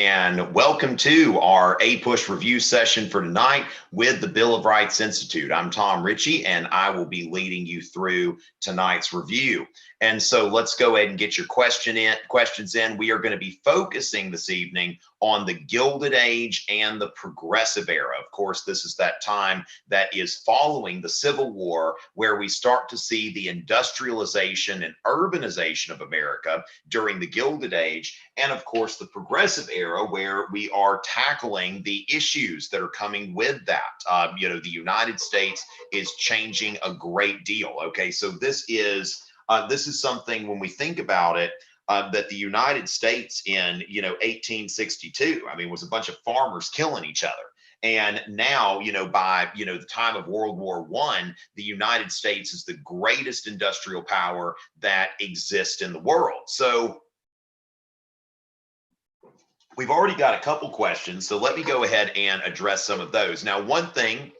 and welcome to our A-Push review session for tonight with the Bill of Rights Institute. I'm Tom Richey, and I will be leading you through tonight's review. And so let's go ahead and get your questions in. We are going to be focusing this evening on the Gilded Age and the Progressive Era. Of course, this is that time that is following the Civil War, where we start to see the industrialization and urbanization of America during the Gilded Age, and of course the Progressive Era, where we are tackling the issues that are coming with that. The United States is changing a great deal. Okay, so this is something, when we think about it, that the United States in 1862, was a bunch of farmers killing each other. And now, by the time of World War I, the United States is the greatest industrial power that exists in the world. So we've already got a couple questions, so let me go ahead and address some of those. Now, one thing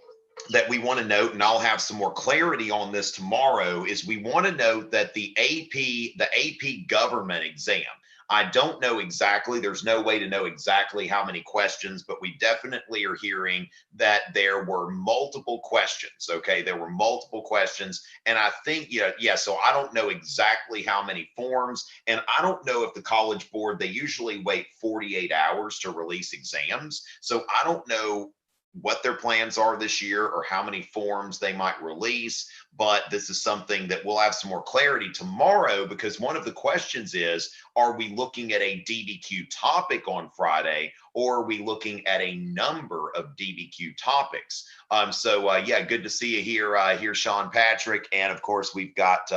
that we want to note, and I'll have some more clarity on this tomorrow, is we want to note that the AP government exam, I don't know exactly, there's no way to know exactly how many questions, but we definitely are hearing that there were multiple questions. Okay, there were multiple questions. And I think, so I don't know exactly how many forms. And I don't know if the College Board, they usually wait 48 hours to release exams. So I don't know what their plans are this year or how many forms they might release, but this is something that we'll have some more clarity tomorrow, because one of the questions is, are we looking at a DBQ topic on Friday, or are we looking at a number of DBQ topics? Good to see you here, here, Sean Patrick, and of course we've got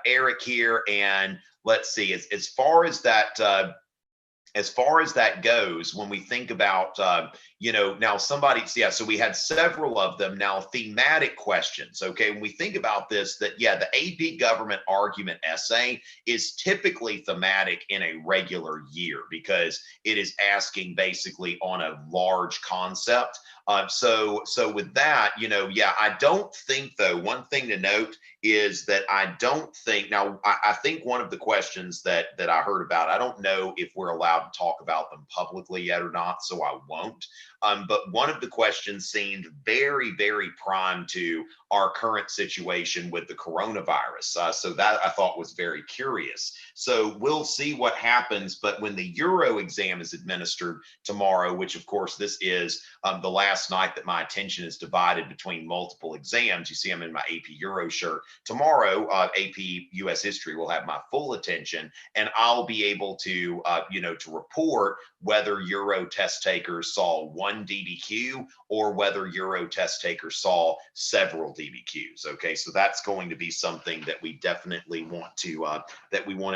Eric here. And let's see, as far as that goes, when we think about, now so we had several of them. Now, thematic questions, okay? When we think about this, the AP government argument essay is typically thematic in a regular year, because it is asking basically on a large concept. So with that, I don't think, though, one thing to note is that I don't think, now I think one of the questions that I heard about, I don't know if we're allowed to talk about them publicly yet or not, so I won't. But one of the questions seemed very, very prime to our current situation with the coronavirus. So that I thought was very curious. So we'll see what happens. But when the Euro exam is administered tomorrow, which of course this is the last night that my attention is divided between multiple exams. You see I'm in my AP Euro shirt. Tomorrow, AP US History will have my full attention, and I'll be able to, to report whether Euro test takers saw one DBQ or whether Euro test takers saw several DBQs. Okay, so that's going to be something that we definitely want to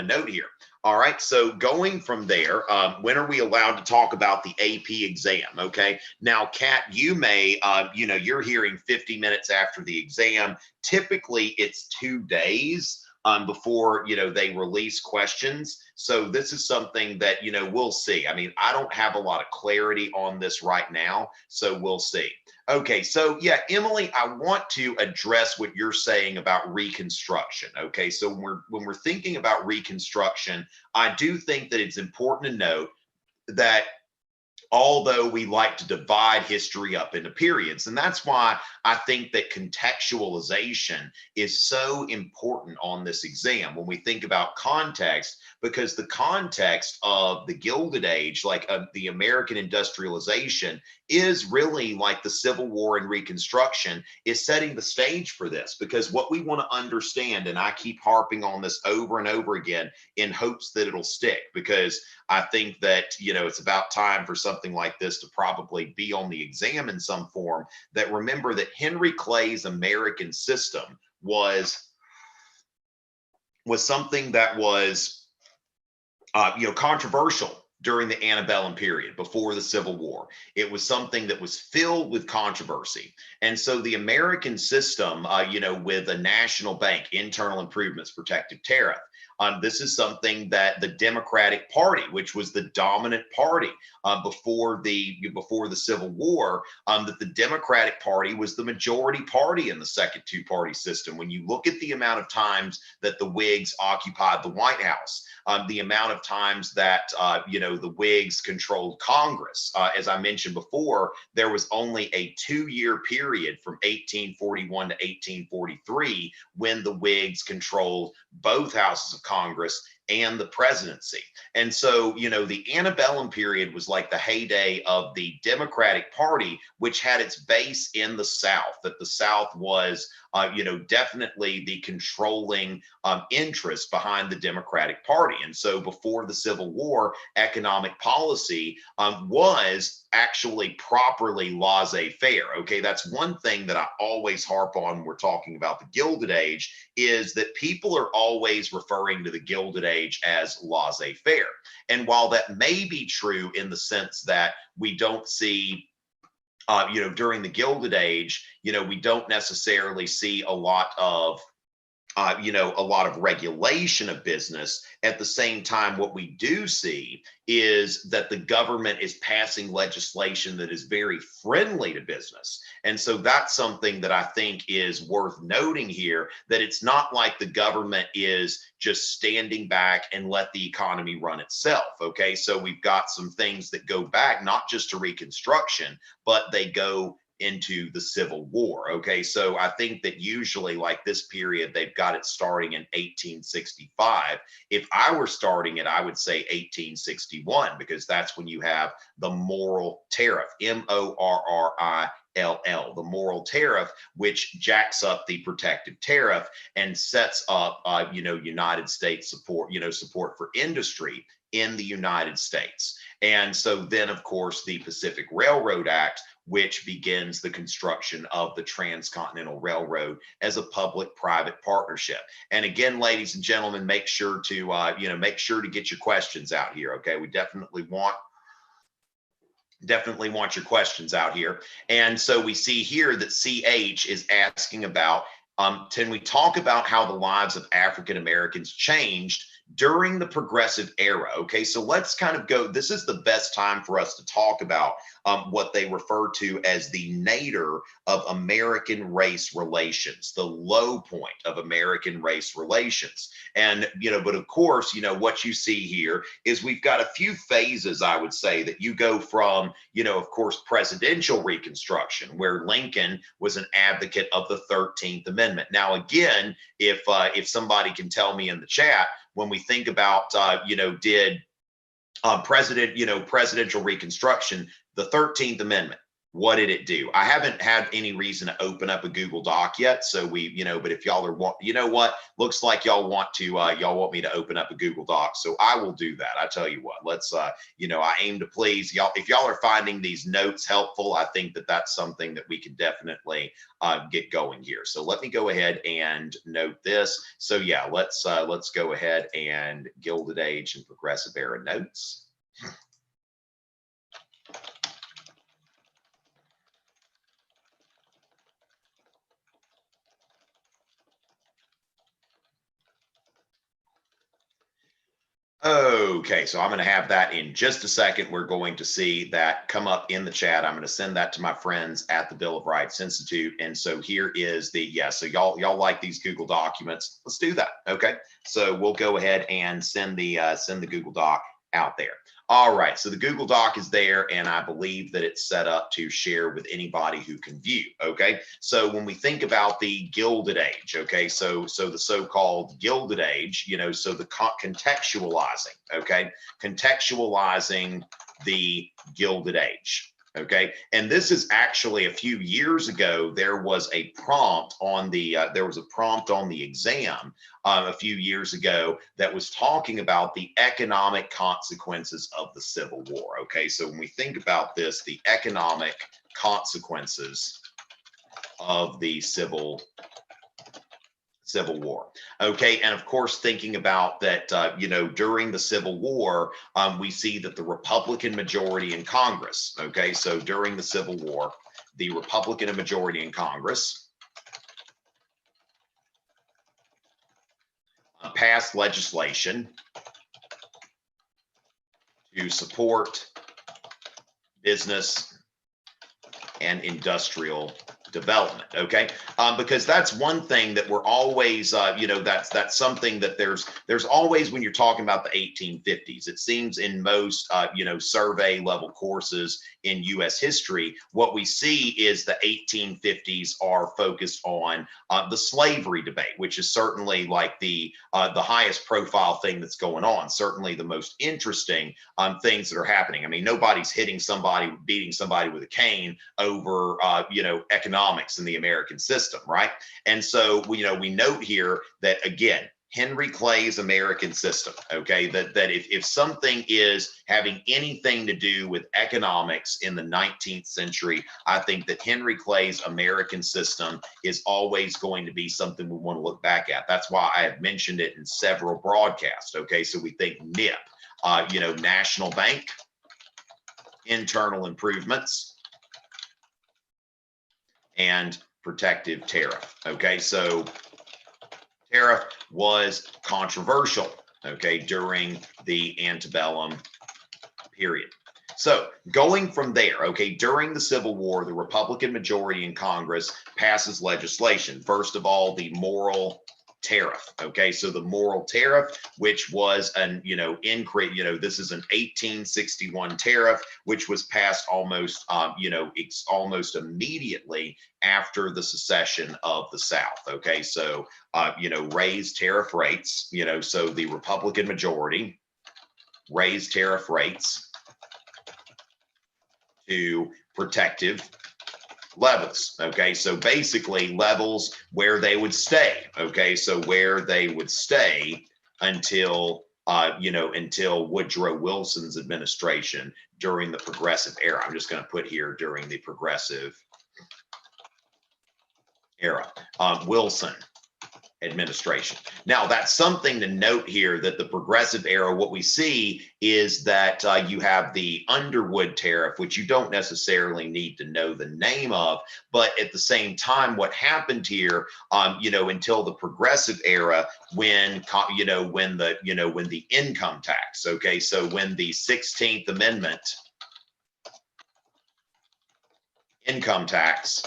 note here. All right, so going from there, when are we allowed to talk about the AP exam? Okay, now, Kat, you may, you're hearing 50 minutes after the exam. Typically, it's 2 days before, they release questions. So this is something that, we'll see. I don't have a lot of clarity on this right now, so we'll see. Okay, so Emily, I want to address what you're saying about Reconstruction. Okay, so when we're thinking about Reconstruction, I do think that it's important to note that although we like to divide history up into periods, and that's why I think that contextualization is so important on this exam when we think about context, because the context of the Gilded Age, like the American industrialization, is really like the Civil War and Reconstruction is setting the stage for this. Because what we want to understand, and I keep harping on this over and over again in hopes that it'll stick, because I think that, it's about time for something like this to probably be on the exam in some form, that remember that Henry Clay's American system was something that was, controversial during the antebellum period before the Civil War. It was something that was filled with controversy. And so the American system, with a national bank, internal improvements, protective tariff, This is something that the Democratic Party, which was the dominant party before the Civil War, that the Democratic Party was the majority party in the second two-party system. When you look at the amount of times that the Whigs occupied the White House, the amount of times that the Whigs controlled Congress, as I mentioned before, there was only a 2-year period from 1841 to 1843 when the Whigs controlled both houses of Congress and the presidency. And so, the antebellum period was like the heyday of the Democratic Party, which had its base in the South, that the South was, definitely the controlling interest behind the Democratic Party. And so before the Civil War, economic policy was actually properly laissez-faire. Okay, that's one thing that I always harp on when we're talking about the Gilded Age, is that people are always referring to the Gilded Age as laissez-faire. And while that may be true in the sense that we don't see during the Gilded Age, we don't necessarily see a lot of regulation of business. At the same time, what we do see is that the government is passing legislation that is very friendly to business. And so that's something that I think is worth noting here, that it's not like the government is just standing back and let the economy run itself. Okay, so we've got some things that go back not just to Reconstruction, but they go into the Civil War. Okay, so I think that usually, like this period, they've got it starting in 1865. If I were starting it, I would say 1861, because that's when you have the Morrill Tariff, MORRILL, the Morrill Tariff, which jacks up the protective tariff and sets up, United States support, support for industry in the United States. And so then, of course, the Pacific Railroad Act, which begins the construction of the Transcontinental Railroad as a public-private partnership. And again, ladies and gentlemen, make sure to get your questions out here. Okay, we definitely want your questions out here. And so we see here that CH is asking about, can we talk about how the lives of African Americans changed during the Progressive Era? Okay, so let's kind of go, this is the best time for us to talk about what they refer to as the nadir of American race relations, the low point of American race relations. And, but of course, what you see here is we've got a few phases, I would say, that you go from, of course, presidential Reconstruction, where Lincoln was an advocate of the 13th Amendment. Now, again, if somebody can tell me in the chat, when we think about, did presidential Reconstruction, the 13th Amendment, what did it do? I haven't had any reason to open up a Google Doc yet. So but if y'all are looks like y'all want me to open up a Google Doc. So I will do that. I tell you what, let's, I aim to please y'all. If y'all are finding these notes helpful, I think that that's something that we can definitely get going here. So let me go ahead and note this. So yeah, let's go ahead and Gilded Age and Progressive Era notes. Okay, so I'm going to have that in just a second. We're going to see that come up in the chat. I'm going to send that to my friends at the Bill of Rights Institute. And so here is so y'all like these Google documents. Let's do that. Okay, so we'll go ahead and send the Google Doc out there. All right, so the Google Doc is there, and I believe that it's set up to share with anybody who can view. Okay, so when we think about the Gilded Age, okay, so the so-called Gilded Age, so the contextualizing, okay, contextualizing the Gilded Age. Okay, and this is actually a few years ago. There was a prompt on the exam a few years ago that was talking about the economic consequences of the Civil War. Okay, so when we think about this, the economic consequences of the Civil War. Okay, and of course, thinking about that, during the Civil War, we see that the Republican majority in Congress. Okay, so during the Civil War, the Republican majority in Congress passed legislation to support business and industrial development. Okay, because that's one thing that we're always, that's something that there's always, when you're talking about the 1850s, it seems in most survey level courses in U.S. history, what we see is the 1850s are focused on the slavery debate, which is certainly like the highest profile thing that's going on. Certainly the most interesting things that are happening. I mean, nobody's beating somebody with a cane over economics in the American system, right? And so we note here that, again, Henry Clay's American system, okay, that if something is having anything to do with economics in the 19th century, I think that Henry Clay's American system is always going to be something we want to look back at. That's why I have mentioned it in several broadcasts, okay? So we think NIP, National Bank, internal improvements, and protective tariff, okay? So tariff was controversial, okay, during the antebellum period. So going from there, okay, during the Civil War, the Republican majority in Congress passes legislation. First of all, the moral tariff, okay, so the moral tariff, which was an increase, this is an 1861 tariff, which was passed almost almost immediately after the secession of the South. Okay, so raised tariff rates, so the Republican majority raised tariff rates to protective levels. Okay, so basically levels where they would stay. Okay, so where they would stay until until Woodrow Wilson's administration during the Progressive era. I'm just going to put here during the Progressive era, Wilson administration. Now, that's something to note here, that the Progressive era, what we see is that you have the Underwood tariff, which you don't necessarily need to know the name of, but at the same time, what happened here, until the Progressive era, when the income tax, okay, so when the 16th Amendment income tax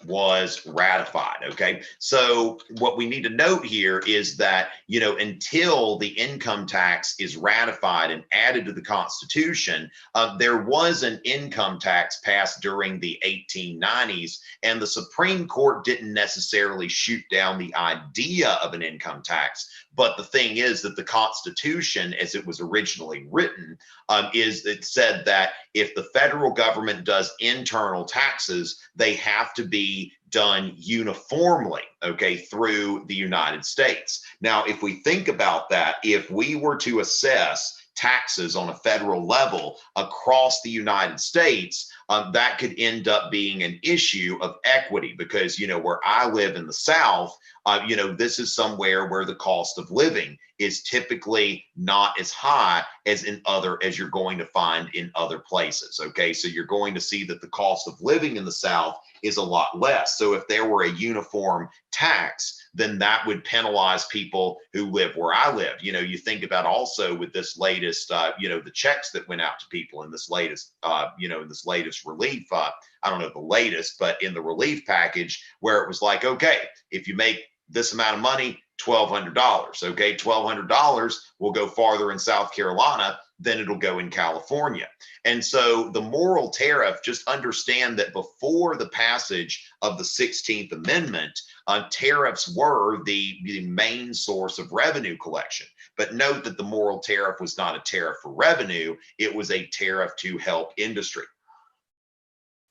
was ratified. Okay, so what we need to note here is that until the income tax is ratified and added to the Constitution, there was an income tax passed during the 1890s, and the Supreme Court didn't necessarily shoot down the idea of an income tax. But the thing is that the Constitution, as it was originally written, it said that if the federal government does internal taxes, they have to be done uniformly, okay, through the United States. Now, if we think about that, if we were to assess taxes on a federal level across the United States, that could end up being an issue of equity, because where I live in the South, this is somewhere where the cost of living is typically not as high as you're going to find in other places. Okay, so you're going to see that the cost of living in the South is a lot less. So if there were a uniform tax, then that would penalize people who live where I live. You think about also with this latest, the checks that went out to people in this latest, in this latest relief. I don't know the latest, but in the relief package, where it was like, okay, if you make this amount of money, $1,200. Okay, $1,200 will go farther in South Carolina than it'll go in California. And so the moral tariff, just understand that before the passage of the 16th Amendment, tariffs were the main source of revenue collection. But note that the moral tariff was not a tariff for revenue, it was a tariff to help industry.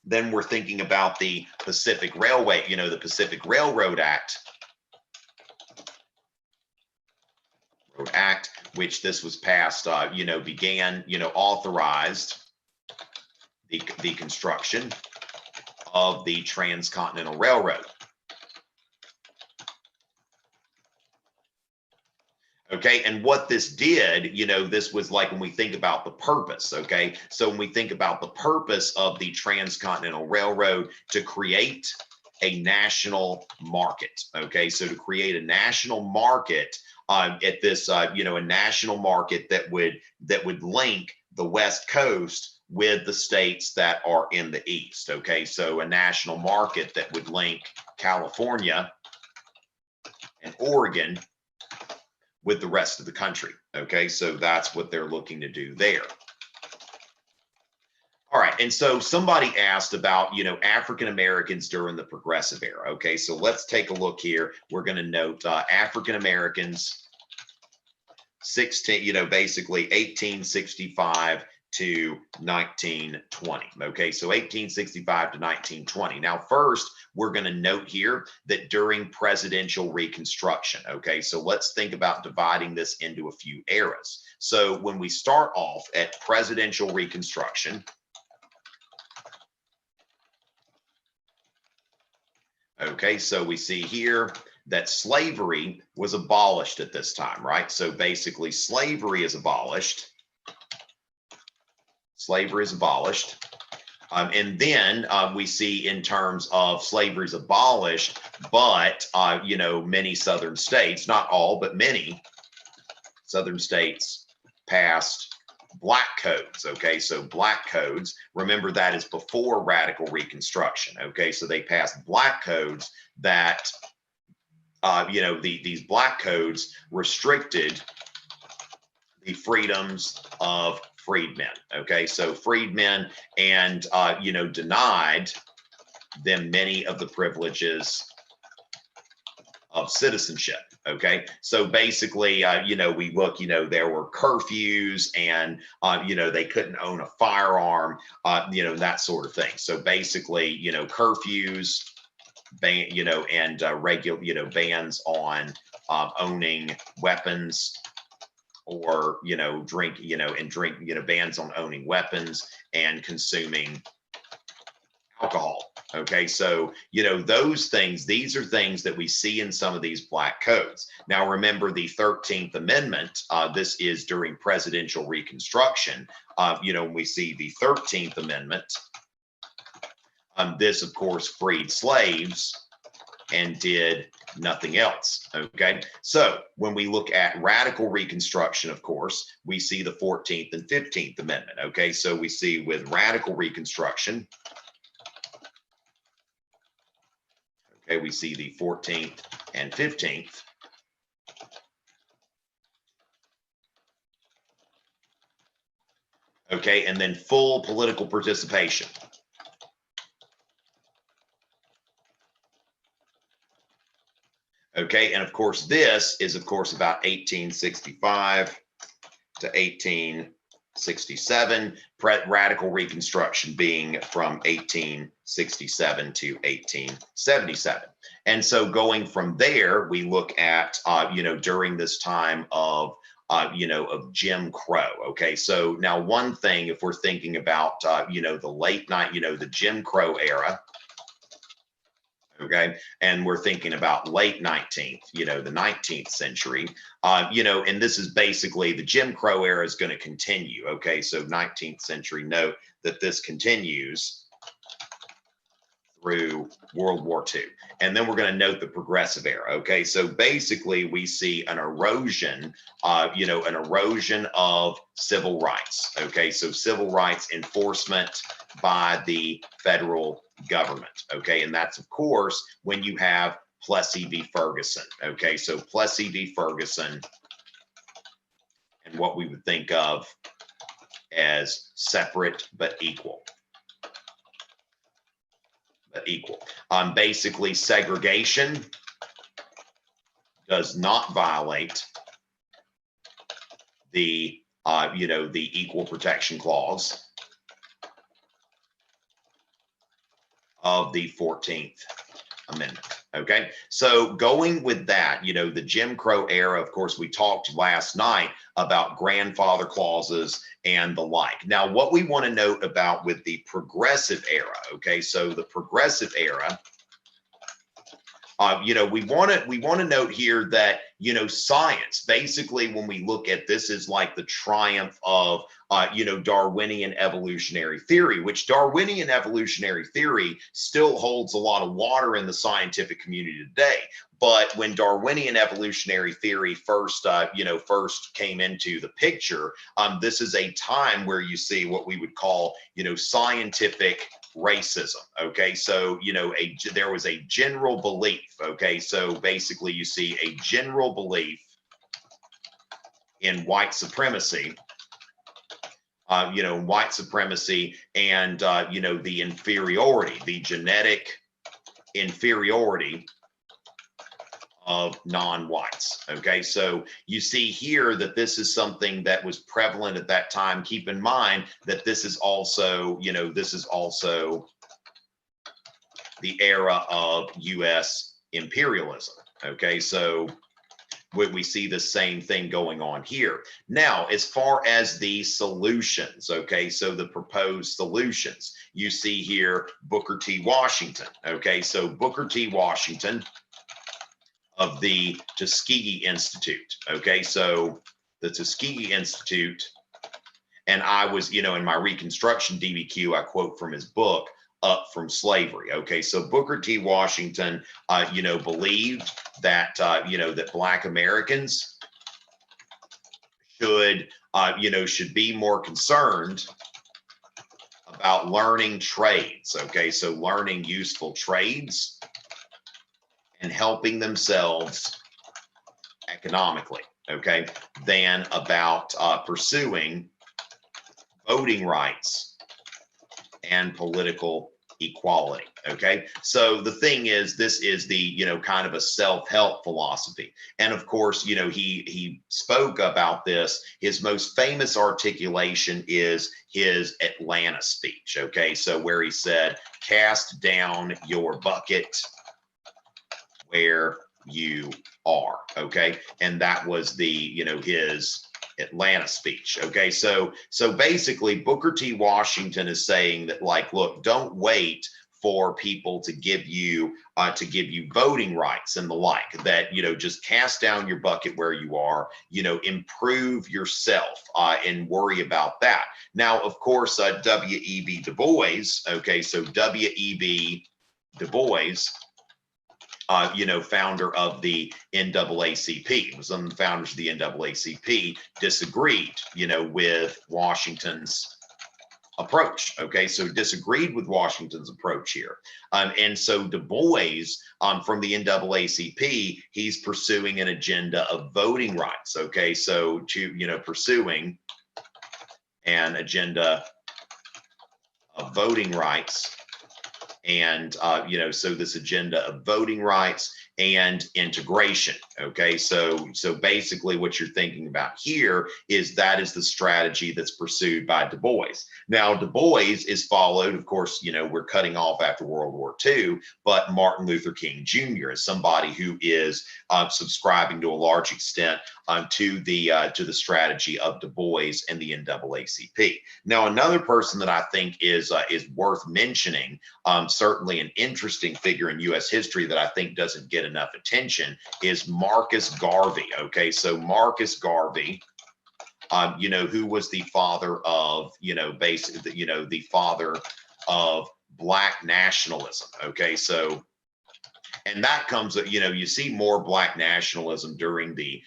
Then we're thinking about the Pacific Railway, the Pacific Railroad Act, which this was passed, authorized the construction of the Transcontinental Railroad. Okay, and what this did, this was like when we think about the purpose, okay? So when we think about the purpose of the Transcontinental Railroad, to create a national market, okay? So to create a national market at this, a national market that would link the West Coast with the states that are in the East. Okay, so a national market that would link California and Oregon with the rest of the country. Okay, so that's what they're looking to do there. All right, and so somebody asked about, African Americans during the Progressive Era. Okay, so let's take a look here. We're going to note African Americans, basically 1865 to 1920. Okay, so 1865 to 1920. Now, first, we're going to note here that during presidential Reconstruction. Okay, so let's think about dividing this into a few eras. So when we start off at presidential Reconstruction, okay, so we see here that slavery was abolished at this time, right? So basically slavery is abolished. Slavery is abolished. And then we see in terms of slavery is abolished, but, many Southern states, not all, but many Southern states passed black codes. Okay, so black codes, remember that is before radical Reconstruction. Okay, so they passed black codes that, these black codes restricted the freedoms of freedmen. Okay, so freedmen, and denied them many of the privileges of citizenship. Okay, so basically, we look, there were curfews, and they couldn't own a firearm, that sort of thing. So basically, curfews, and regular, bans on owning weapons, or drink, bans on owning weapons and consuming alcohol. Okay, so those things, these are things that we see in some of these black codes. Now remember the 13th Amendment, this is during presidential Reconstruction. We see the 13th Amendment, this of course freed slaves and did nothing else. Okay, so when we look at radical Reconstruction, of course, we see the 14th and 15th Amendment. Okay, so we see with radical Reconstruction, okay, we see the 14th and 15th. Okay, and then full political participation. Okay, and of course, this is, of course, about 1865 to 1867, radical Reconstruction being from 1867 to 1877. And so going from there, we look at, during this time of, of Jim Crow. Okay, so now one thing, if we're thinking about, the late night, the Jim Crow era, okay, and we're thinking about late 19th, the 19th century, and this is basically the Jim Crow era is going to continue. Okay, so 19th century, note that this continues through World War II. And then we're going to note the progressive era. Okay, so basically we see an erosion, an erosion of civil rights. Okay, so civil rights enforcement by the federal government. Okay, and that's of course when you have Plessy v. Ferguson. Okay, so Plessy v. Ferguson, and what we would think of as separate but equal. Basically, segregation does not violate the the Equal Protection Clause of the 14th Amendment. Okay, so going with that, the Jim Crow era, of course, we talked last night about grandfather clauses and the like. Now, what we want to note about with the progressive era, okay, so the progressive era, we want to note here that, science, basically, when we look at this, is like the triumph of, Darwinian evolutionary theory, which Darwinian evolutionary theory still holds a lot of water in the scientific community today. But when Darwinian evolutionary theory first, first came into the picture, this is a time where you see what we would call, scientific racism. Okay, so there was a general belief. Okay, so basically you see a general belief in white supremacy. White supremacy and the inferiority, the genetic inferiority of non-whites. Okay, so you see here that this is something that was prevalent at that time. Keep in mind that this is also, the era of U.S. imperialism. Okay, so we see the same thing going on here. Now, as far as the solutions, okay, so the proposed solutions, you see here Booker T. Washington. Okay, so Booker T. Washington of the Tuskegee Institute. Okay, so the Tuskegee Institute, and I was, in my Reconstruction DBQ, I quote from his book, Up from Slavery. Okay, so Booker T. Washington, believed that, that Black Americans should, should be more concerned about learning trades. Okay, so learning useful trades and helping themselves economically, okay, than about pursuing voting rights and political equality. Okay, so the thing is, this is the kind of a self-help philosophy, and of course he spoke about this. His most famous articulation is his Atlanta speech. Okay, so where he said, "Cast down your bucket where you are." Okay, and that was the his Atlanta speech. Okay, so basically Booker T. Washington is saying that, like, look, don't wait for people to give you voting rights and the like, that just cast down your bucket where you are, improve yourself and worry about that. Now, of course, W.E.B. Du Bois. Okay, so W.E.B. Du Bois, founder of the NAACP, was one of the founders of the NAACP, disagreed, with Washington's approach. Okay, so disagreed with Washington's approach here. And so Du Bois, from the NAACP, he's pursuing an agenda of voting rights. Okay, so pursuing an agenda of voting rights. And, so this agenda of voting rights and integration. Okay, so basically what you're thinking about here is that is the strategy that's pursued by Du Bois. Now, Du Bois is followed, of course, we're cutting off after World War II, but Martin Luther King Jr. is somebody who is subscribing to a large extent to the strategy of Du Bois and the NAACP. Now, another person that I think is worth mentioning, certainly an interesting figure in U.S. history that I think doesn't get enough attention, is Marcus Garvey. Okay, so Marcus Garvey, who was the father of, basically, the father of Black nationalism. Okay, so, and that comes, you see more Black nationalism during the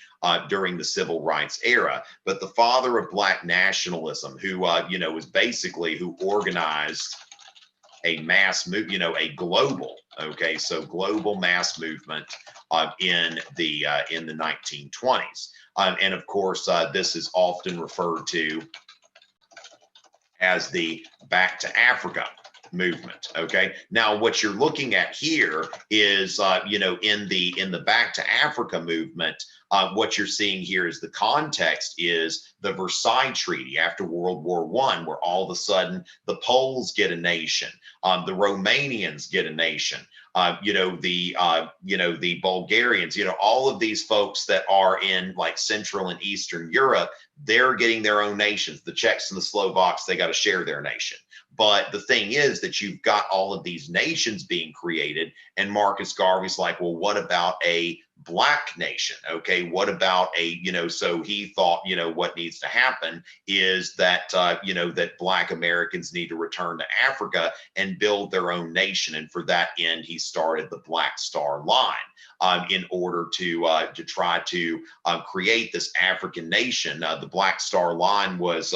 civil rights era, but the father of Black nationalism, who, was basically who organized a mass move, a global, okay, so global mass movement in the 1920s. And of course, this is often referred to as the Back to Africa movement. Okay, now what you're looking at here is, in the Back to Africa movement, what you're seeing here is the context is the Versailles Treaty after World War I, where all of a sudden the Poles get a nation, the Romanians get a nation, the Bulgarians, all of these folks that are in like Central and Eastern Europe, they're getting their own nations. The Czechs and the Slovaks, they got to share their nation. But the thing is that you've got all of these nations being created, and Marcus Garvey's like, well, what about a Black nation? Okay, what about a, so he thought, what needs to happen is that, that Black Americans need to return to Africa and build their own nation. And for that end, he started the Black Star Line. in order to try to create this African nation. The Black Star Line was,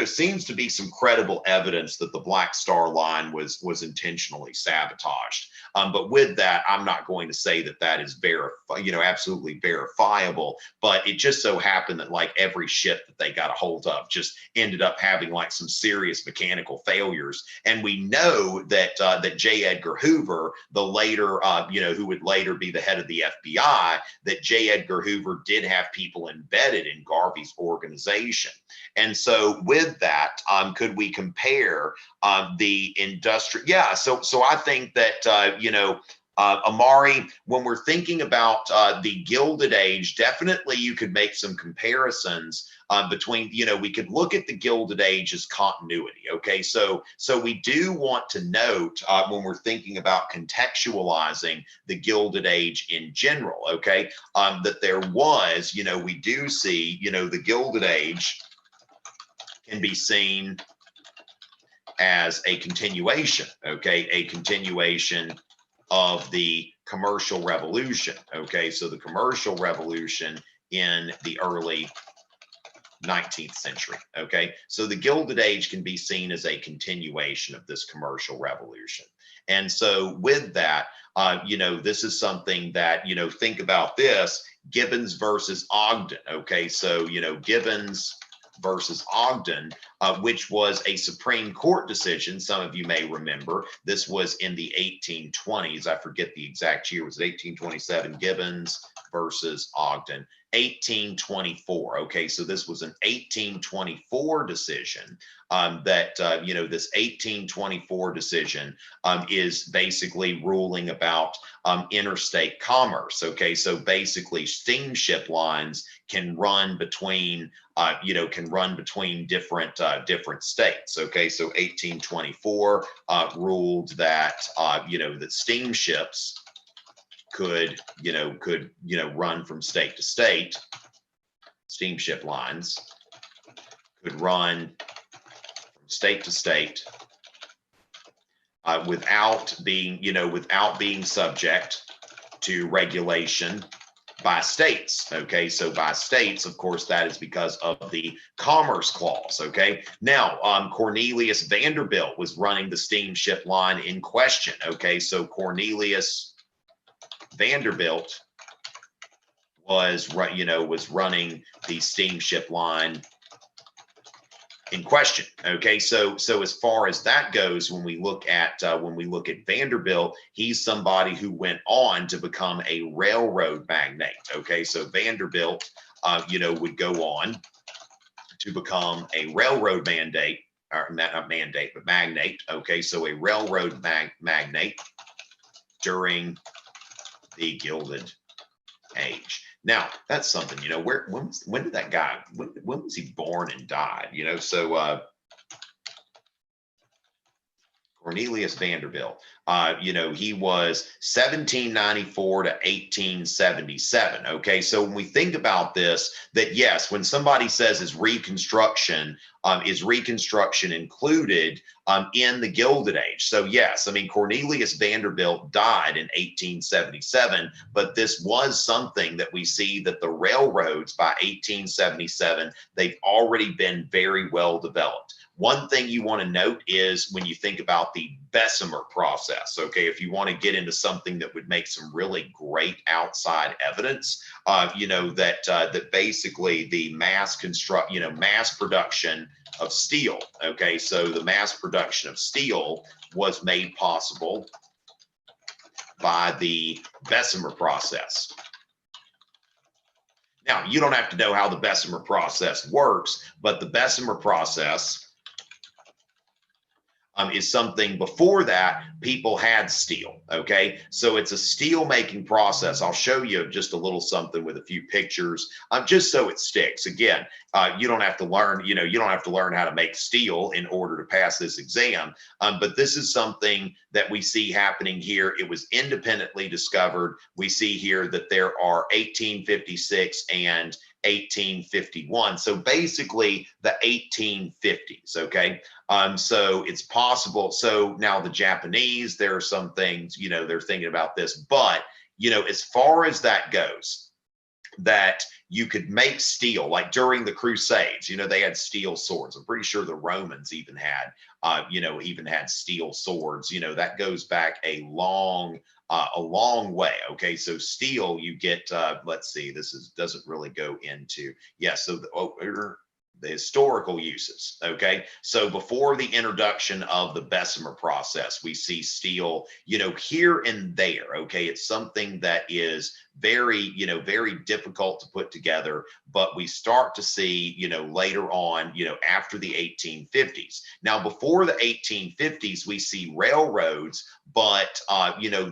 seems to be some credible evidence that the Black Star Line was intentionally sabotaged. But with that, I'm not going to say that that is absolutely verifiable, but it just so happened that like every ship that they got a hold of just ended up having like some serious mechanical failures. And we know that that J. Edgar Hoover, the later, who would later be the head of the FBI, that J. Edgar Hoover did have people embedded in Garvey's organization. And so with that, could we compare the industrial? Yeah, so I think that, Amari, when we're thinking about the Gilded Age, definitely you could make some comparisons between, we could look at the Gilded Age as continuity. Okay, so we do want to note when we're thinking about contextualizing the Gilded Age in general, okay, that there was, we do see, the Gilded Age can be seen as a continuation, okay, a continuation of the commercial revolution. Okay, so the commercial revolution in the early 19th century. Okay, so the Gilded Age can be seen as a continuation of this commercial revolution. And so with that, this is something that, think about this, Gibbons versus Ogden. Okay, so, Gibbons versus Ogden, which was a Supreme Court decision. Some of you may remember this was in the 1820s. I forget the exact year. Was it 1827? Gibbons versus Ogden. 1824. Okay, so this was an 1824 decision this 1824 decision is basically ruling about interstate commerce. Okay, so basically steamship lines can run between different states. Okay, so 1824 ruled that that steamships could run from state to state. Steamship lines could run from state to state without being subject to regulation by states. Okay, so by states, of course, that is because of the Commerce Clause. Okay, now Cornelius Vanderbilt was running the steamship line in question. Okay, so Cornelius Vanderbilt was running the steamship line in question. Okay, so as far as that goes, when we look at Vanderbilt, he's somebody who went on to become a railroad magnate. Okay, so Vanderbilt would go on to become a railroad magnate. Okay, so a railroad magnate during the Gilded Age. Now that's something, when did that guy, when was he born and died? So Cornelius Vanderbilt, he was 1794 to 1877. Okay, so when we think about this, that yes, when somebody says is Reconstruction included in the Gilded Age? So yes, I mean, Cornelius Vanderbilt died in 1877, but this was something that we see that the railroads by 1877, they've already been very well developed. One thing you want to note is when you think about the Bessemer process, okay, if you want to get into something that would make some really great outside evidence, that basically the mass production of steel, okay, so the mass production of steel was made possible by the Bessemer process. Now, you don't have to know how the Bessemer process works, but the Bessemer process is something before that people had steel. Okay, so it's a steel making process. I'll show you just a little something with a few pictures, just so it sticks. Again, you don't have to learn, you don't have to learn how to make steel in order to pass this exam. But this is something that we see happening here. It was independently discovered. We see here that there are 1856 and 1851. So basically the 1850s. Okay. So it's possible. So now the Japanese, there are some things, they're thinking about this, but as far as that goes, that you could make steel, like during the Crusades, they had steel swords. I'm pretty sure the Romans even had, steel swords. That goes back a long way. Okay, so steel, you get, let's see, doesn't really go into, yeah. So the historical uses. Okay, so before the introduction of the Bessemer process, we see steel, here and there. Okay, it's something that is very, very difficult to put together, but we start to see, later on, after the 1850s. Now, before the 1850s, we see railroads, but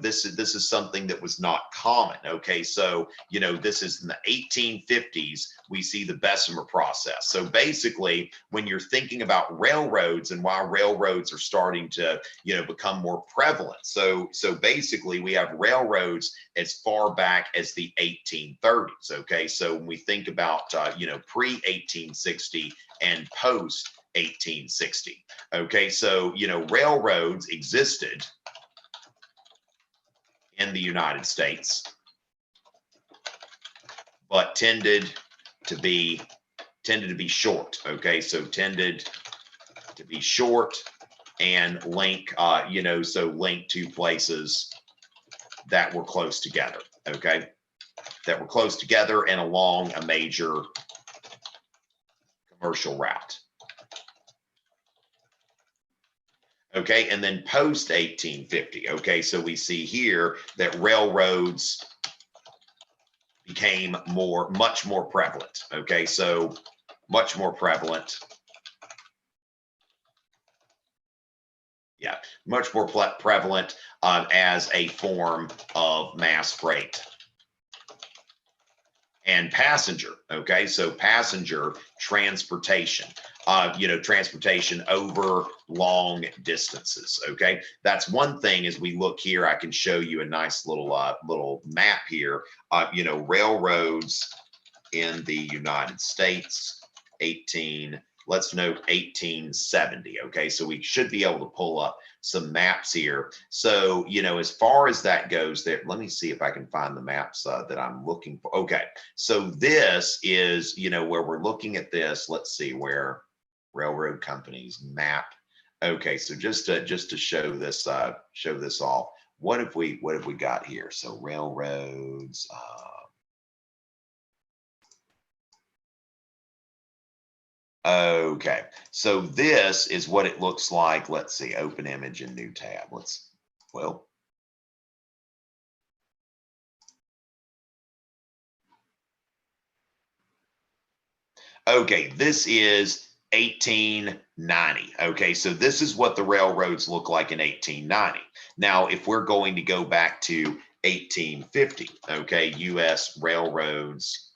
this is something that was not common. Okay, so this is in the 1850s. We see the Bessemer process. So basically, when you're thinking about railroads and why railroads are starting to become more prevalent, so basically we have railroads as far back as the 1830s. Okay, so when we think about pre-1860 and post 1860, okay, so railroads existed in the United States, but tended to be short. Okay, so tended to be short and link link to places that were close together. Okay, that were close together and along a major commercial route. Okay, and then post 1850. Okay, so we see here that railroads became much more prevalent. Okay, so much more prevalent. Yeah, much more prevalent as a form of mass freight and passenger. Okay, so passenger transportation, transportation over long distances. Okay, that's one thing. As we look here, I can show you a nice little map here. Railroads in the United States, let's note 1870. Okay, so we should be able to pull up some maps here. So, as far as that goes, there, let me see if I can find the maps that I'm looking for. Okay, so this is, where we're looking at this. Let's see where railroad companies map. Okay, so just to show this off, what have we got here? So railroads. Okay, so this is what it looks like. Let's see, open image and new tab. Okay, this is 1890. Okay, so this is what the railroads look like in 1890. Now, if we're going to go back to 1850, okay, U.S. railroads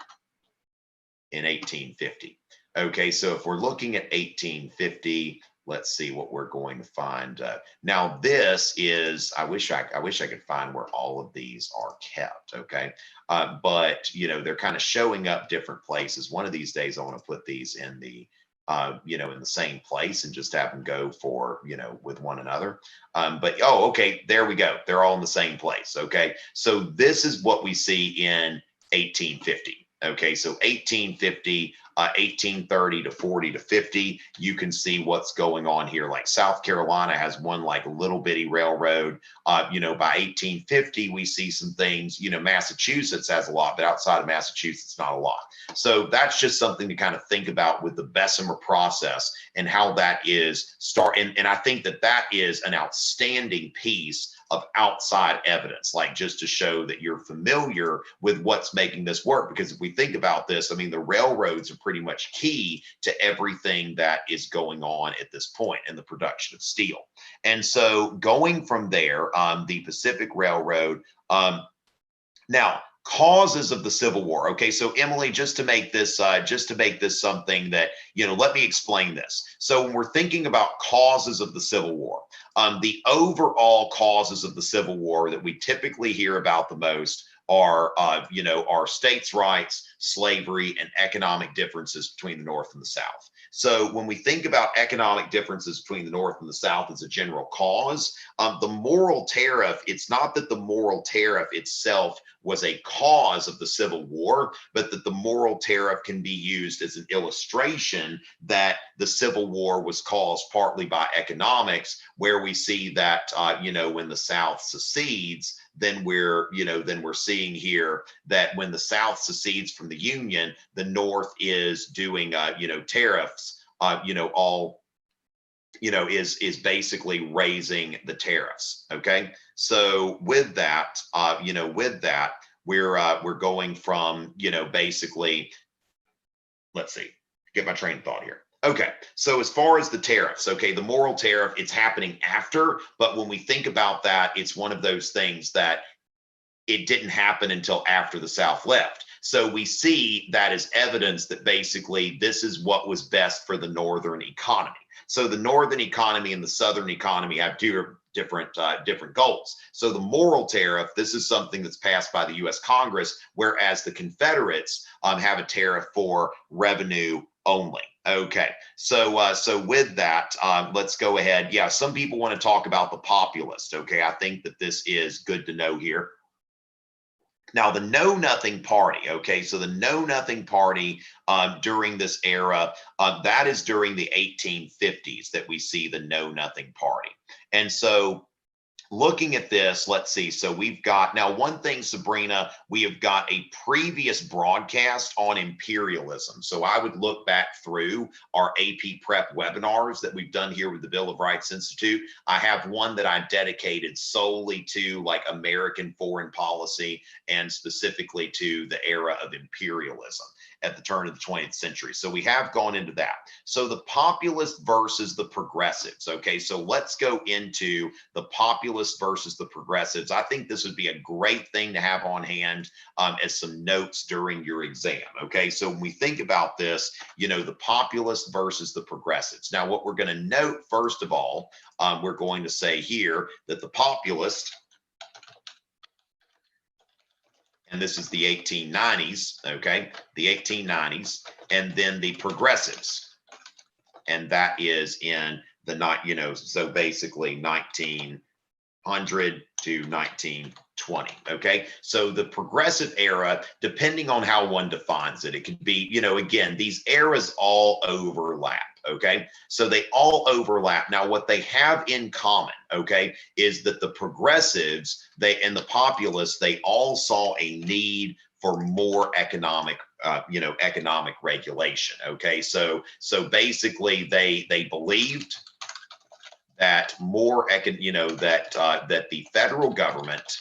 in 1850. Okay, so if we're looking at 1850, let's see what we're going to find. Now this is, I wish I could find where all of these are kept. Okay, but they're kind of showing up different places. One of these days, I want to put these in the in the same place and just have them go for with one another. But okay, there we go. They're all in the same place. Okay, so this is what we see in 1850. Okay, so 1850, 1830 to 40 to 50, you can see what's going on here. Like South Carolina has one like little bitty railroad. By 1850, we see some things. Massachusetts has a lot, but outside of Massachusetts, not a lot. So that's just something to kind of think about with the Bessemer process and how that is and I think that is an outstanding piece of outside evidence, like just to show that you're familiar with what's making this work. Because if we think about this, I mean, the railroads are pretty much key to everything that is going on at this point in the production of steel. And so going from there, the Pacific Railroad, now, causes of the Civil War. Okay, so Emily, just to make this something that, let me explain this. So when we're thinking about causes of the Civil War, the overall causes of the Civil War that we typically hear about the most are states' rights, slavery, and economic differences between the North and the South. So when we think about economic differences between the North and the South as a general cause, the moral tariff, it's not that the moral tariff itself was a cause of the Civil War, but that the moral tariff can be used as an illustration that the Civil War was caused partly by economics, where we see that, when the South secedes, then we're seeing here that when the South secedes from the Union, the North is doing, tariffs, is basically raising the tariffs. Okay. So with that, we're going from, basically, let's see, get my train of thought here. Okay, so as far as the tariffs, okay, the moral tariff, it's happening after, but when we think about that, it's one of those things that it didn't happen until after the South left. So we see that as evidence that basically this is what was best for the Northern economy. So the Northern economy and the Southern economy have different goals. So the moral tariff, this is something that's passed by the U.S. Congress, whereas the Confederates have a tariff for revenue only. Okay, so with that, let's go ahead. Yeah, some people want to talk about the populist. Okay, I think that this is good to know here. Now, the Know Nothing Party, okay, so the Know Nothing Party during this era, that is during the 1850s that we see the Know Nothing Party. And so looking at this, let's see. So we've got now one thing, Sabrina, we have got a previous broadcast on imperialism. So I would look back through our AP Prep webinars that we've done here with the Bill of Rights Institute. I have one that I dedicated solely to like American foreign policy and specifically to the era of imperialism at the turn of the 20th century. So we have gone into that. So the populist versus the progressives. Okay, so let's go into the populist versus the progressives. I think this would be a great thing to have on hand as some notes during your exam. Okay, so when we think about this, the populist versus the progressives. Now, what we're going to note, first of all, we're going to say here that the populist, and this is the 1890s, okay, the 1890s, and then the progressives, and that is in the so basically 1900 to 1920. Okay, so the progressive era, depending on how one defines it, it could be, again, these eras all overlap. Okay, so they all overlap. Now, what they have in common, okay, is that the progressives, and the populists, they all saw a need for more economic regulation. Okay, so basically they believed that that the federal government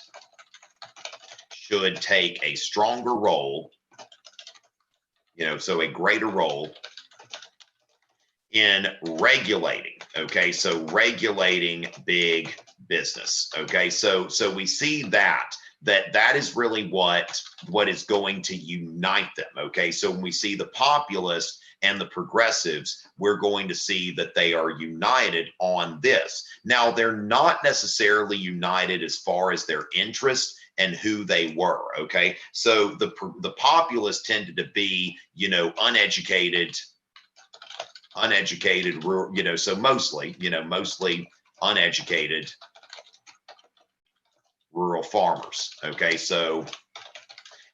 should take a stronger role, so a greater role in regulating. Okay, so regulating big business. Okay, so we see that is really what is going to unite them. Okay, so when we see the populists and the progressives, we're going to see that they are united on this. Now, they're not necessarily united as far as their interests and who they were. Okay, so the populists tended to be, uneducated, so mostly uneducated rural farmers. Okay, so,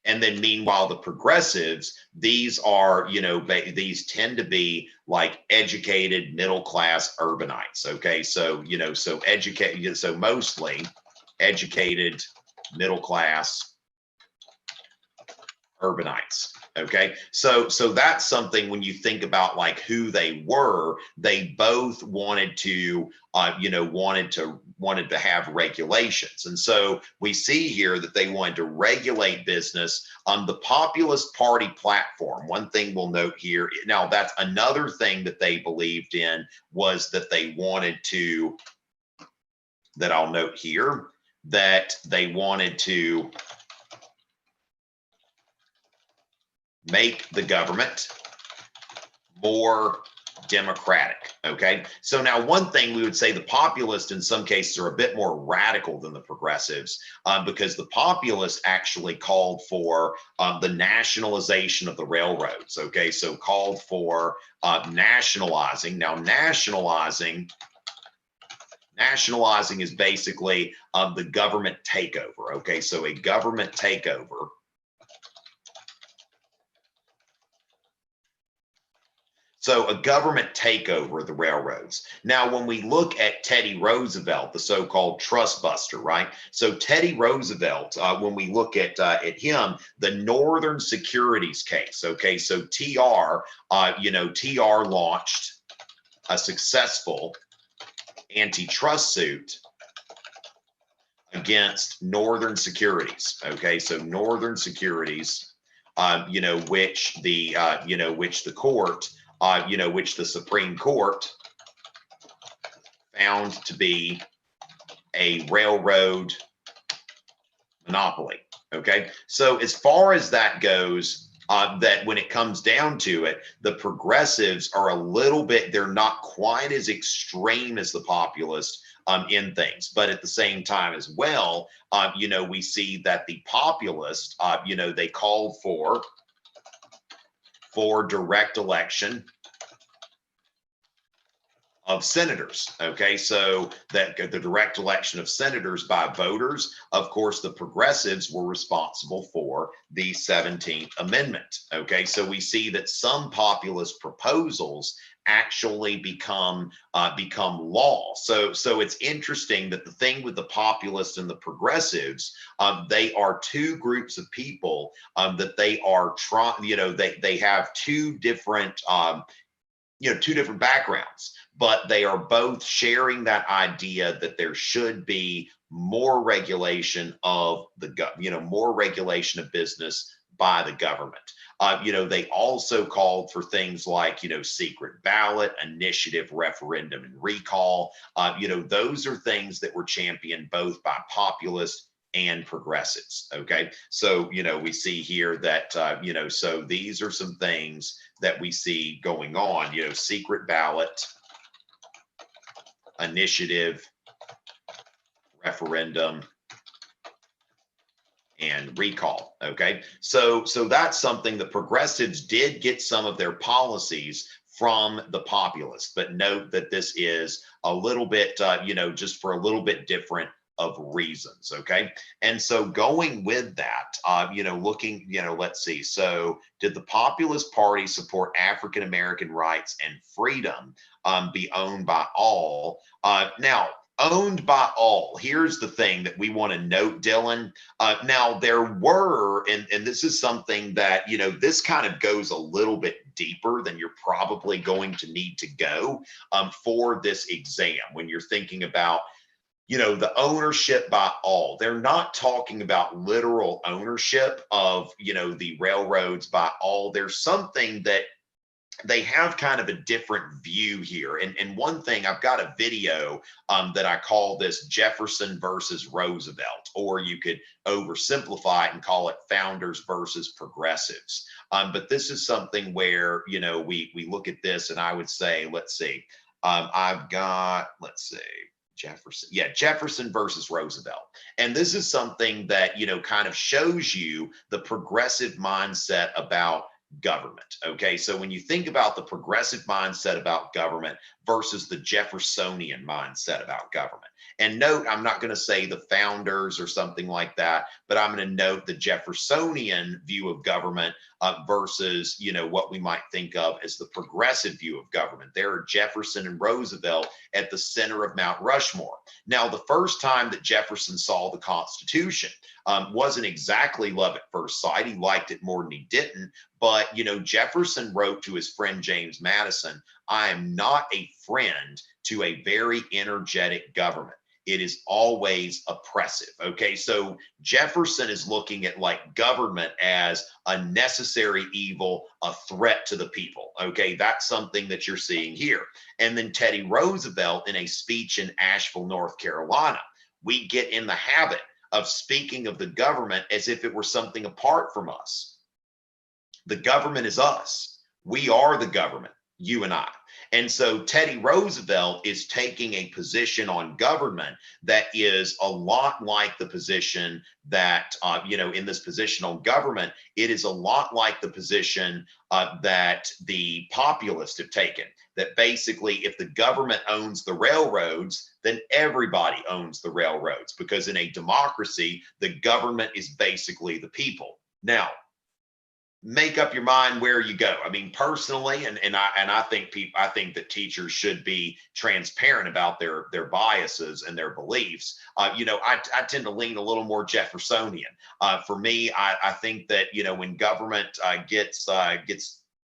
and then meanwhile, the progressives, these are, these tend to be like educated middle-class urbanites. Okay, so, so mostly educated middle-class urbanites. Okay, so that's something when you think about like who they were, they both wanted to wanted to have regulations. And so we see here that they wanted to regulate business on the populist party platform. One thing we'll note here, now that's another thing that they believed in, was that they wanted to, that I'll note here, that they wanted to make the government more democratic. Okay. So now one thing we would say, the populists in some cases are a bit more radical than the progressives, because the populists actually called for the nationalization of the railroads. Okay. So called for nationalizing. Now nationalizing is basically the government takeover. Okay. So a government takeover. So a government takeover of the railroads. Now, when we look at Teddy Roosevelt, the so-called trust buster, right? So Teddy Roosevelt, when we look at him, the Northern Securities case. Okay, so TR, TR launched a successful antitrust suit against Northern Securities. Okay, so Northern Securities, which the court. Which the Supreme Court found to be a railroad monopoly. Okay. So as far as that goes, that when it comes down to it, the progressives are a little bit, they're not quite as extreme as the populists in things. But at the same time as well, we see that the populists, they called for direct election of senators. Okay, so that the direct election of senators by voters. Of course, the progressives were responsible for the 17th Amendment. Okay, so we see that some populist proposals actually become law. So it's interesting that the thing with the populists and the progressives, they are two groups of people that they are trying. They have two different backgrounds, but they are both sharing that idea that there should be more regulation of more regulation of business by the government. They also called for things like, secret ballot, initiative, referendum, and recall. Those are things that were championed both by populists and progressives. Okay. So, we see here that, so these are some things that we see going on, secret ballot, initiative, referendum, and recall. Okay. So that's something the progressives did get some of their policies from the populists, but note that this is a little bit, just for a little bit different of reasons. Okay. And so going with that, looking, let's see. So did the Populist Party support African-American rights and freedom be owned by all? Now, owned by all. Here's the thing that we want to note, Dylan. Now, there were, and this is something that, this kind of goes a little bit deeper than you're probably going to need to go for this exam when you're thinking about, the ownership by all. They're not talking about literal ownership of, the railroads by all. There's something that they have kind of a different view here. And one thing, I've got a video that I call this Jefferson versus Roosevelt, or you could oversimplify it and call it founders versus progressives. But this is something where, we look at this and I would say, let's see, I've got, let's see, Jefferson versus Roosevelt. And this is something that, kind of shows you the progressive mindset about government. Okay. So when you think about the progressive mindset about government versus the Jeffersonian mindset about government, and note, I'm not going to say the founders or something like that, but I'm going to note the Jeffersonian view of government versus, what we might think of as the progressive view of government. There are Jefferson and Roosevelt at the center of Mount Rushmore. Now, the first time that Jefferson saw the Constitution wasn't exactly love at first sight. He liked it more than he didn't. But, Jefferson wrote to his friend James Madison, "I am not a friend to a very energetic government. It is always oppressive." Okay, so Jefferson is looking at government as a necessary evil, a threat to the people. Okay, that's something that you're seeing here. And then Teddy Roosevelt, in a speech in Asheville, North Carolina, we get in the habit of speaking of the government as if it were something apart from us. The government is us. We are the government, you and I. And so Teddy Roosevelt is taking a position on government that is a lot like the position that, in this position on government, it is a lot like the position that the populists have taken. That basically, if the government owns the railroads, then everybody owns the railroads, because in a democracy, the government is basically the people. Now, make up your mind where you go. I mean, personally, and I think that teachers should be transparent about their biases and their beliefs. I tend to lean a little more Jeffersonian. For me, I think that when government gets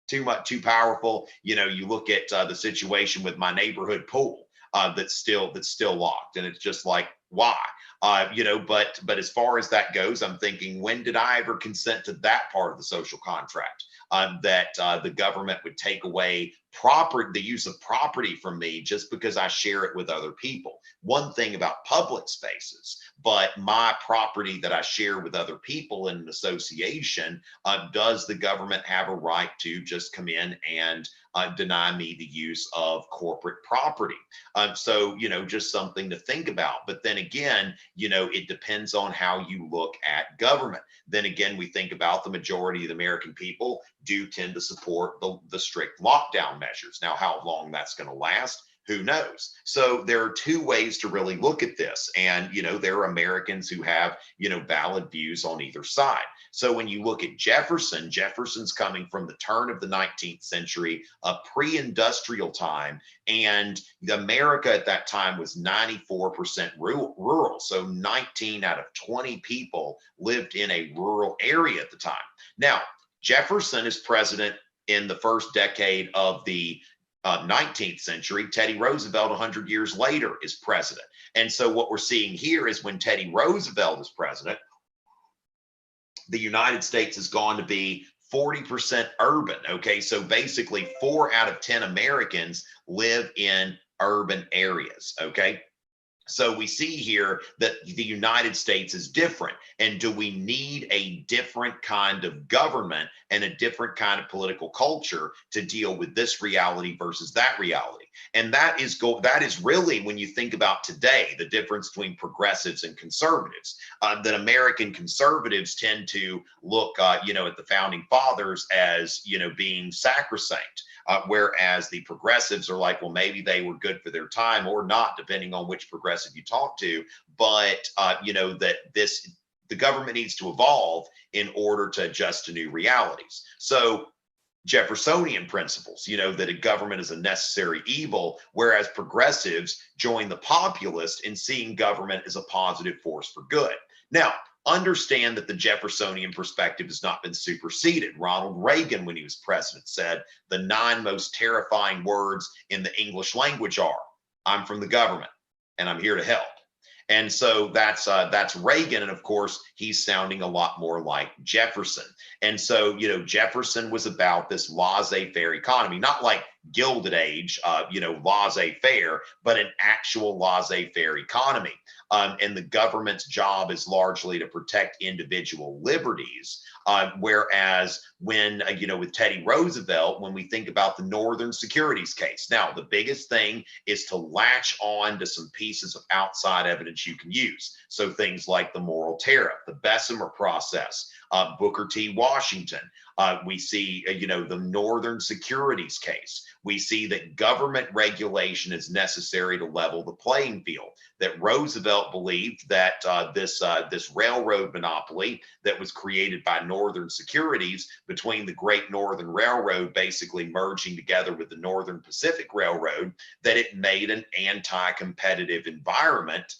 too powerful, you look at the situation with my neighborhood pool that's still locked, and it's just like, why? But as far as that goes, I'm thinking, when did I ever consent to that part of the social contract? That the government would take away the use of property from me just because I share it with other people. One thing about public spaces, but my property that I share with other people in an association, does the government have a right to just come in and deny me the use of corporate property? So, just something to think about. But then again, it depends on how you look at government. Then again, we think about the majority of the American people do tend to support the strict lockdown measures. Now, how long that's going to last, who knows? So there are two ways to really look at this. And, there are Americans who have, valid views on either side. So when you look at Jefferson's coming from the turn of the 19th century, a pre-industrial time, and America at that time was 94% rural. So 19 out of 20 people lived in a rural area at the time. Now, Jefferson is president in the first decade of the 19th century. Teddy Roosevelt, 100 years later, is president. And so what we're seeing here is, when Teddy Roosevelt is president, the United States has gone to be 40% urban. Okay, so basically 4 out of 10 Americans live in urban areas. Okay. So we see here that the United States is different. And do we need a different kind of government and a different kind of political culture to deal with this reality versus that reality? And that is really, when you think about today, the difference between progressives and conservatives. That American conservatives tend to look, at the founding fathers as, being sacrosanct. Whereas the progressives are like, well, maybe they were good for their time or not, depending on which progressive you talk to. But, that the government needs to evolve in order to adjust to new realities. So Jeffersonian principles, that a government is a necessary evil, whereas progressives join the populist in seeing government as a positive force for good. Now, understand that the Jeffersonian perspective has not been superseded. Ronald Reagan, when he was president, said the 9 most terrifying words in the English language are, "I'm from the government and I'm here to help." And so that's Reagan. And of course, he's sounding a lot more like Jefferson. And so, Jefferson was about this laissez-faire economy, not like Gilded Age, laissez-faire, but an actual laissez-faire economy. And the government's job is largely to protect individual liberties. Whereas when, with Teddy Roosevelt, when we think about the Northern Securities case, now the biggest thing is to latch on to some pieces of outside evidence you can use. So things like the moral tariff, the Bessemer process, Booker T. Washington. We see, the Northern Securities case. We see that government regulation is necessary to level the playing field. That Roosevelt believed that this railroad monopoly that was created by Northern Securities between the Great Northern Railroad basically merging together with the Northern Pacific Railroad, that it made an anti-competitive environment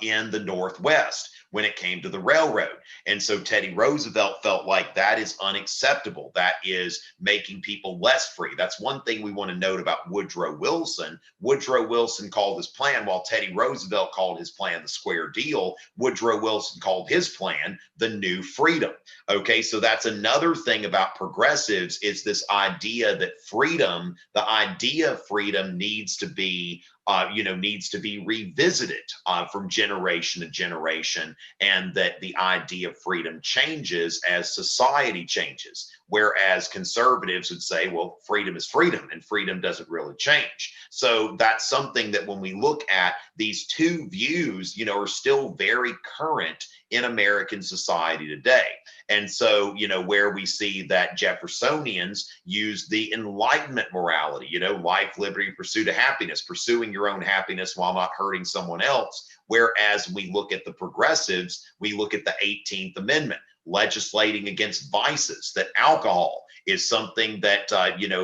in the Northwest when it came to the railroad. And so Teddy Roosevelt felt like that is unacceptable. That is making people less free. That's one thing we want to note about Woodrow Wilson. Woodrow Wilson called his plan, while Teddy Roosevelt called his plan the Square Deal, Woodrow Wilson called his plan the New Freedom. Okay, so that's another thing about progressives, is this idea that freedom, the idea of freedom, needs to be needs to be revisited from generation to generation, and that the idea of freedom changes as society changes. Whereas conservatives would say, well, freedom is freedom and freedom doesn't really change. So that's something that when we look at these two views, are still very current in American society today. And so, where we see that Jeffersonians use the Enlightenment morality, life, liberty, pursuit of happiness, pursuing your own happiness while not hurting someone else. Whereas we look at the progressives, we look at the 18th Amendment, legislating against vices, that alcohol is something that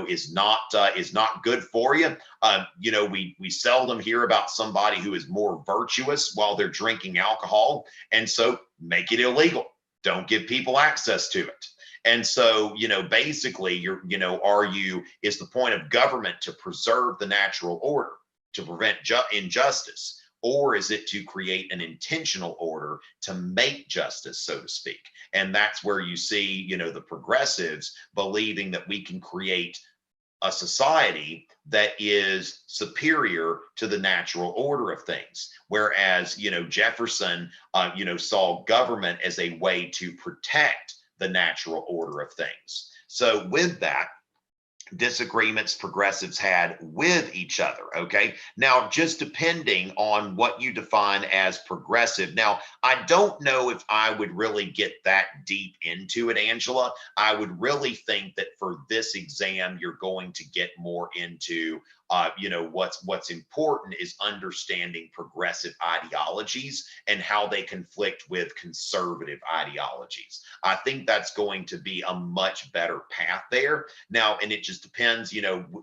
is not good for you. We seldom hear about somebody who is more virtuous while they're drinking alcohol, and so make it illegal. Don't give people access to it. And so, basically, is the point of government to preserve the natural order, to prevent injustice? Or is it to create an intentional order to make justice, so to speak? And that's where you see, the progressives believing that we can create a society that is superior to the natural order of things. Whereas, Jefferson, saw government as a way to protect the natural order of things. So with that, disagreements progressives had with each other. Okay. Now, just depending on what you define as progressive. Now, I don't know if I would really get that deep into it, Angela. I would really think that for this exam, you're going to get more into what's important is understanding progressive ideologies and how they conflict with conservative ideologies. I think that's going to be a much better path there. Now, and it just depends,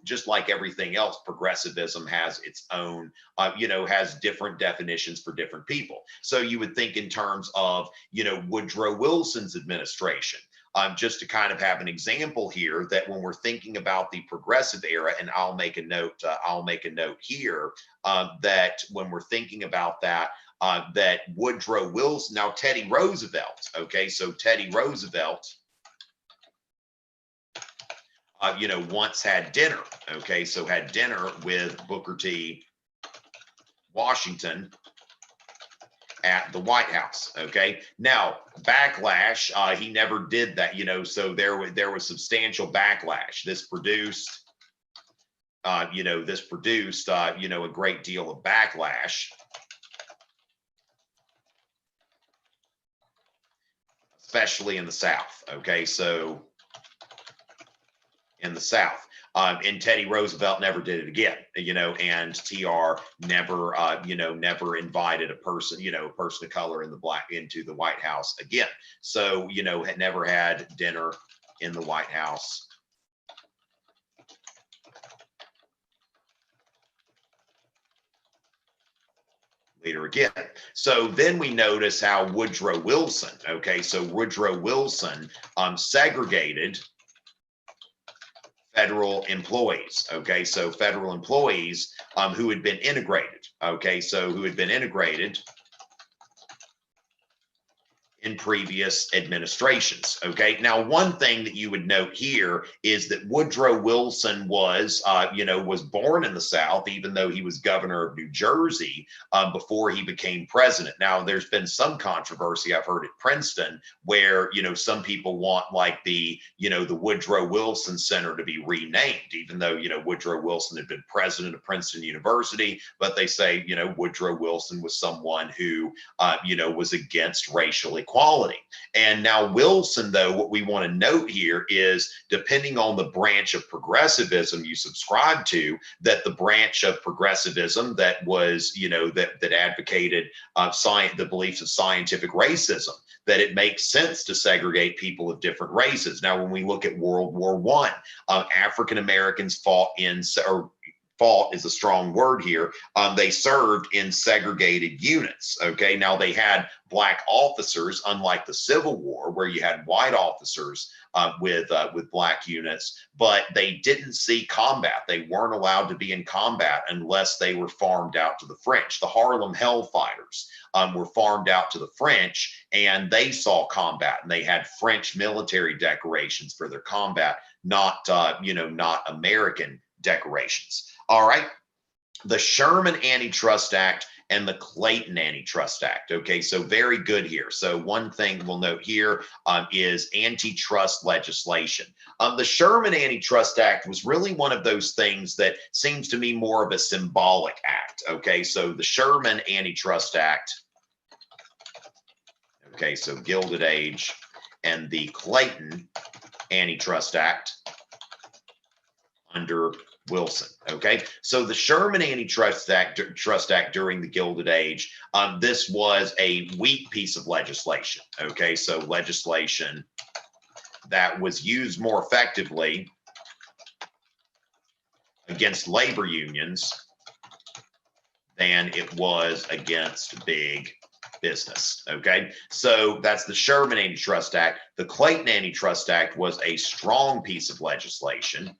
just like everything else, progressivism has its own, has different definitions for different people. So you would think in terms of, Woodrow Wilson's administration. Just to kind of have an example here, that when we're thinking about the progressive era, and I'll make a note here, that when we're thinking about that, that Woodrow Wilson, now Teddy Roosevelt, okay, so Teddy Roosevelt, once had dinner, okay, so had dinner with Booker T. Washington at the White House. Okay. Now, backlash, he never did that, so there was substantial backlash. This produced, a great deal of backlash, especially in the South. Okay. So in the South. And Teddy Roosevelt never did it again, and TR never, never invited a person of color into the White House again. So, had never had dinner in the White House later again. So then we notice how Woodrow Wilson, okay, so Woodrow Wilson segregated federal employees. Okay, so federal employees who had been integrated. Okay, so who had been integrated in previous administrations. Okay, now one thing that you would note here is that Woodrow Wilson was, was born in the South, even though he was governor of New Jersey before he became president. Now, there's been some controversy I've heard at Princeton where, some people want like the Woodrow Wilson Center to be renamed, even though, Woodrow Wilson had been president of Princeton University, but they say, Woodrow Wilson was someone who, was against racial equality. And now Wilson, though, what we want to note here is, depending on the branch of progressivism you subscribe to, that the branch of progressivism that was, that advocated the beliefs of scientific racism, that it makes sense to segregate people of different races. Now, when we look at World War I, African Americans fought is a strong word here. They served in segregated units. Okay. Now they had black officers, unlike the Civil War, where you had white officers with black units, but they didn't see combat. They weren't allowed to be in combat unless they were farmed out to the French. The Harlem Hellfighters were farmed out to the French, and they saw combat, and they had French military decorations for their combat, not American decorations. All right. the Sherman Antitrust Act and the Clayton Antitrust Act. Okay, so very good here. So one thing we'll note here is antitrust legislation. The Sherman Antitrust Act was really one of those things that seems to me more of a symbolic act. Okay, so the Sherman Antitrust Act, okay, so Gilded Age, and the Clayton Antitrust Act under Wilson. Okay, so the Sherman Antitrust Act during the Gilded Age, this was a weak piece of legislation. Okay, so legislation that was used more effectively against labor unions than it was against big business. Okay, so that's the Sherman Antitrust Act. The Clayton Antitrust Act was a strong piece of legislation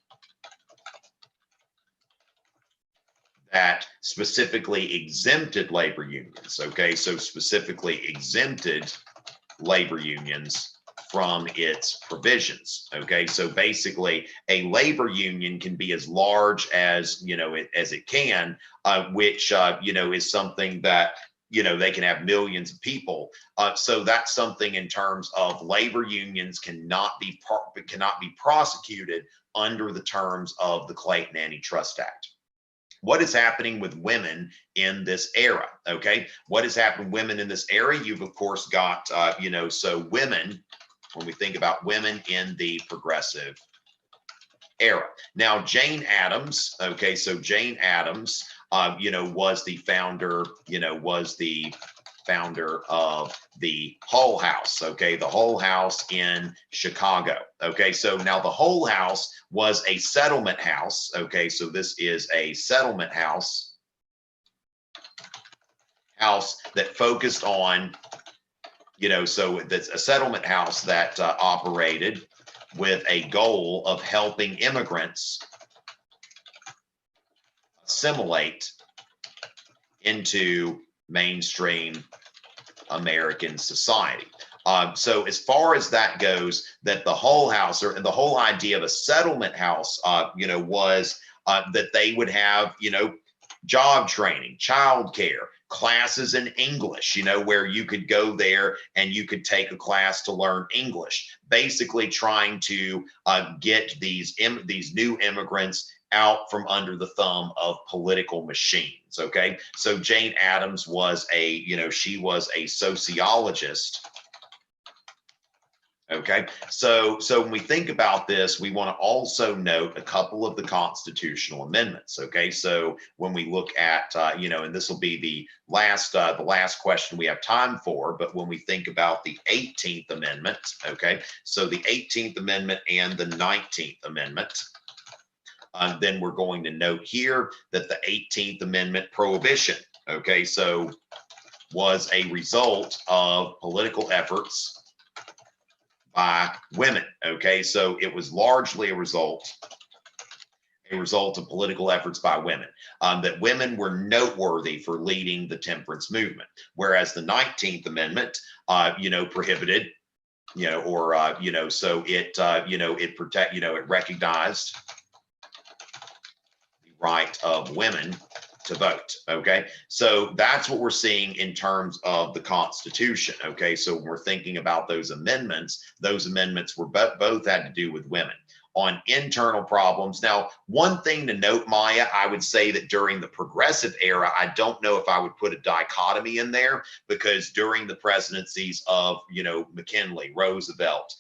that specifically exempted labor unions. Okay, so specifically exempted labor unions from its provisions. Okay, so basically a labor union can be as large as, as it can, which, is something that, they can have millions of people. So that's something in terms of labor unions cannot be prosecuted under the terms of the Clayton Antitrust Act. What is happening with women in this era? Okay, what has happened with women in this era? You've of course got, so women, when we think about women in the progressive era. Now, Jane Addams, okay, so Jane Addams, was the founder, of the Hull House, okay, the Hull House in Chicago. Okay, so now the Hull House was a settlement house. Okay, so this is a settlement house that focused on, so that's a settlement house that operated with a goal of helping immigrants assimilate into mainstream American society. So as far as that goes, that the Hull House, or the whole idea of a settlement house, was that they would have, job training, childcare, classes in English, where you could go there and you could take a class to learn English, basically trying to get these new immigrants out from under the thumb of political machines. Okay, so Jane Addams was she was a sociologist. Okay, so when we think about this, we want to also note a couple of the constitutional amendments. Okay, so when we look at and this will be the last question we have time for, but when we think about the 18th Amendment, okay, so the 18th Amendment and the 19th Amendment. Then we're going to note here that the 18th Amendment prohibition, okay, so was a result of political efforts by women. Okay, so it was largely a result of political efforts by women, that women were noteworthy for leading the temperance movement, whereas the 19th Amendment, prohibited, so it recognized the right of women to vote. Okay, so that's what we're seeing in terms of the Constitution. Okay, so when we're thinking about those amendments were both had to do with women. On internal problems, now one thing to note, Maya, I would say that during the progressive era, I don't know if I would put a dichotomy in there, because during the presidencies of McKinley, Roosevelt,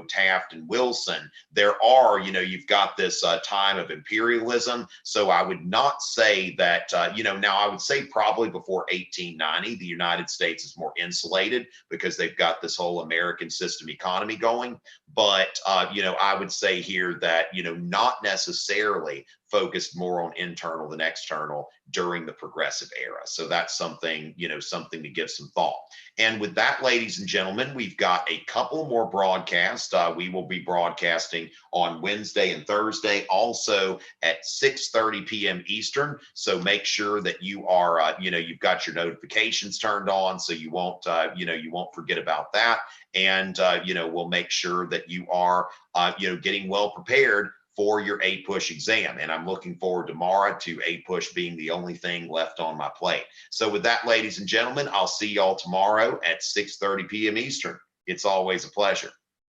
Taft and Wilson, there are, you've got this time of imperialism. So I would not say that, now I would say probably before 1890, the United States is more insulated because they've got this whole American system economy going. But, I would say here that, not necessarily focused more on internal than external during the progressive era. So that's something, something to give some thought. And with that, ladies and gentlemen, we've got a couple more broadcasts. We will be broadcasting on Wednesday and Thursday, also at 6:30 p.m. Eastern. So make sure that you are, you've got your notifications turned on, so you won't, you won't forget about that. And, we'll make sure that you are, getting well prepared for your APUSH exam. And I'm looking forward tomorrow to APUSH being the only thing left on my plate. So with that, ladies and gentlemen, I'll see y'all tomorrow at 6:30 p.m. Eastern. It's always a pleasure.